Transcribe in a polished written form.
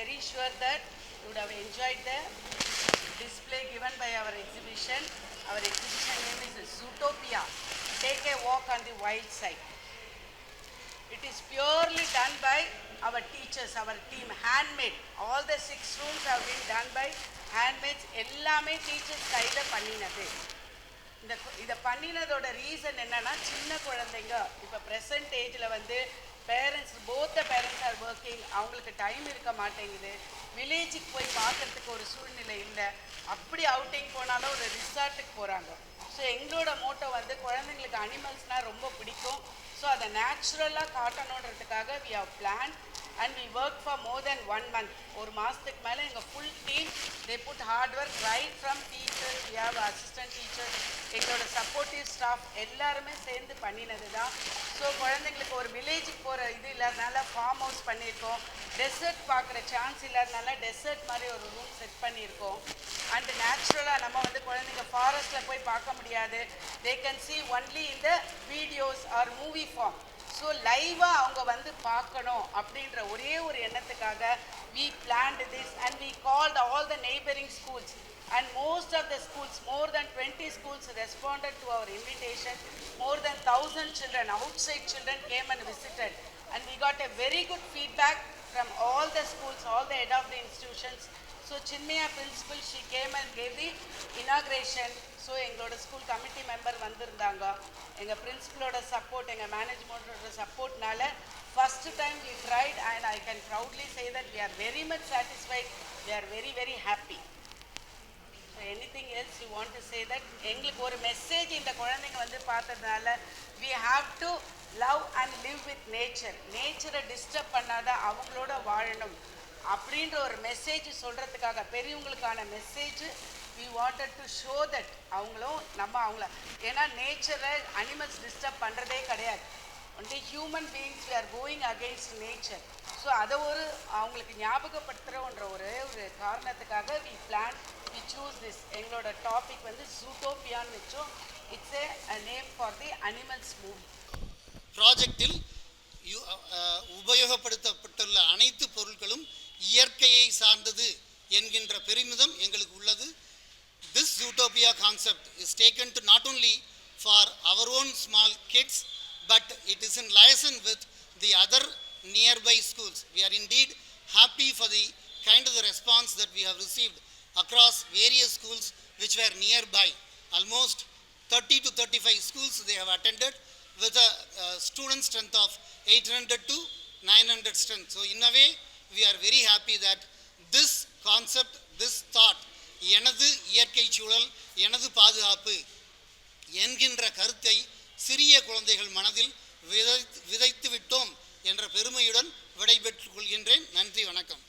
very sure that you would have enjoyed the display given by our exhibition. Our exhibition name is Zootopia. Take a walk on the wild side. It is purely done by our teachers, our team, handmade. All the 6 rooms have been done by handmaids. எல்லாமே teachers கையில் பண்ணினது. இதை பண்ணினதோட reason என்னன்னா, சின்ன குழந்தைங்க இப்போ present ஏஜில் வந்து parents, both the parents are working, அவங்களுக்கு டைம் இருக்க மாட்டேங்குது. வில்லேஜுக்கு போய் பார்க்கறதுக்கு ஒரு சூழ்நிலை இல்லை. அப்படி அவுட்டிங் போனாலும் ஒரு ரிசார்ட்டுக்கு போகிறாங்க. ஸோ எங்களோட மோட்டோ வந்து குழந்தைங்களுக்கு அனிமல்ஸ்னால் ரொம்ப பிடிக்கும். ஸோ அதை நேச்சுரலாக காட்டணுன்றதுக்காக we have plan and we work for more then 1 month. ஒரு மாதத்துக்கு மேலே எங்கள் full team they put hard work right from teachers, we have assistant teachers, எங்களோட சப்போர்ட்டிவ் ஸ்டாஃப் எல்லாருமே சேர்ந்து பண்ணினது தான். ஸோ குழந்தைங்களுக்கு ஒரு வில்லேஜுக்கு போகிற இது இல்லாதனால ஃபார்ம் ஹவுஸ் பண்ணியிருக்கோம். டெசர்ட் பார்க்குற சான்ஸ் இல்லாதனால டெசர்ட் மாதிரி ஒரு ரூம் செட் பண்ணியிருக்கோம். அண்ட் நேச்சுரலாக நம்ம வந்து குழந்தைங்க ஃபாரஸ்ட்டில் போய் பார்க்க முடியாது. They can see only in the videos or movie form. So லைவாக அவங்க வந்து பார்க்கணும் அப்படின்ற ஒரே ஒரு எண்ணத்துக்காக we planned this and we called all the neighboring schools and most of the schools, more than 20 schools responded to our invitation. More than 1,000 children, outside children came and visited and we got a very good feedback from all the schools, all the head of the institutions. So Chinmaya principal, she came and gave the inauguration. So எங்களோட school committee member வந்திருந்தாங்க. எங்கள் பிரின்சிபலோட support, எங்கள் மேனேஜ்மெண்ட்டோட சப்போர்ட்னால first time we tried and I can proudly say that we are very much satisfied. We are very, very happy. So anything else you want to say that? எங்களுக்கு ஒரு message இந்த குழந்தைங்க வந்து பார்த்ததுனால we have to love and live with nature. நேச்சரை disturb பண்ணாத அவங்களோட வாழணும் அப்படின்ற ஒரு மெசேஜ் சொல்கிறதுக்காக, பெரியவங்களுக்கான message we wanted to show that அவங்களும் அவங்கள, ஏன்னா நேச்சரை அனிமல்ஸ் டிஸ்டர்ப் பண்ணுறதே கிடையாது. Only human beings we are going against nature. So அதை அவங்களுக்கு ஞாபகப்படுத்துகிறோன்ற ஒரே ஒரு காரணத்துக்காக we plan, we choose this. எங்களோட டாபிக் வந்து ஜூட்டோபியான்னு வச்சோம். It's a name for the animals movie. ப்ராஜெக்டில் உபயோகப்படுத்தப்பட்டுள்ள அனைத்து பொருட்களும் இயற்கையை சார்ந்தது என்கின்ற பெருமிதம் எங்களுக்கு உள்ளது. This Zootopia concept is taken to not only for our own small kids, but it is in liaison with the other nearby schools. We are indeed happy for the kind of the response that we have received across various schools which were nearby. Almost 30 to 35 schools they have attended with a student strength of 800 to 900 strength. So in a way we are very happy that this concept, this thought, எனது இயற்கை சூழல் எனது பாதுகாப்பு என்கின்ற கருத்தை சிறிய குழந்தைகள் மனதில் விதைத்து விட்டோம் என்ற பெருமையுடன் விடைபெற்றுக் கொள்கின்றேன். நன்றி, வணக்கம்.